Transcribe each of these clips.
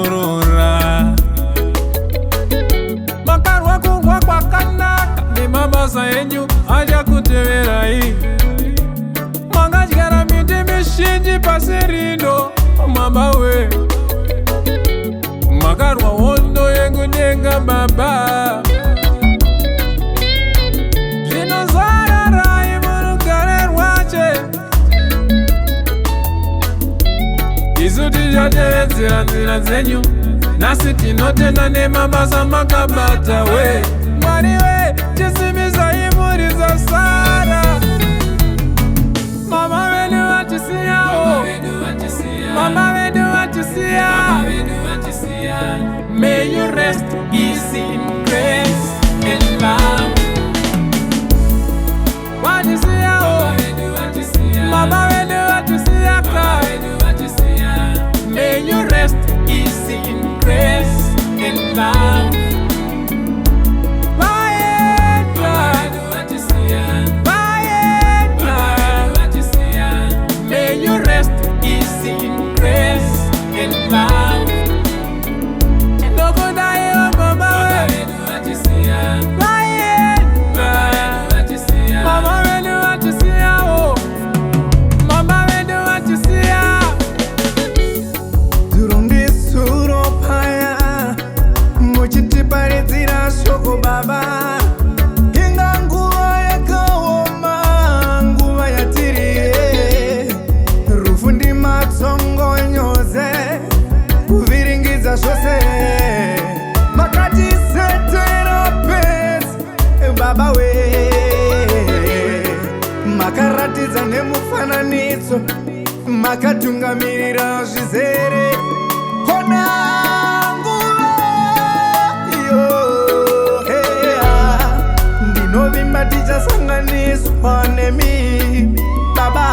makorora. Makarwa kungwa kwakanaka nemabasa enyu acha kuteverai. Mangadyara miti mizhinji pasi rino mamawe. Makarwa hondo yekudenga baba. Zvinozararai murugare rwache. Isu tichatevedzera nzira dzenyu, nasi tinotenda nemabasa makabata we. Mwari we, tisimbisai mhuri dzasara. Mama vedu vatisiyawo, mama vedu vatisiya. May you rest easy in grace and love. Vatisiyawo, mama vedu vatisiyaka. May you rest easy in grace and love. May you rest easy in grace and love. Baba, inga nguva yakaoma, nguva yatiriye. Rufu ndi matsongo nyoze, kuviringidza zvose. Makatisetera pesi, baba we. Makaratidza nemufananidzo, makatungamirira zvizere. Kona novimba tichasanganiswa nemi baba.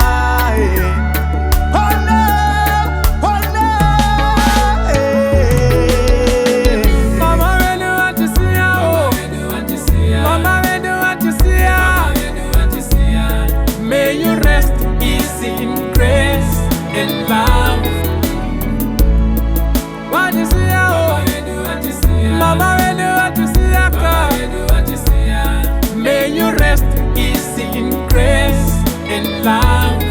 Ona, ona, mama vedu vatisiyawo, mama vedu vatisiya. May you rest easy in grace and love. Vatisiyawo, mama vedu vatisiyaka. May you rest easy in grace and love.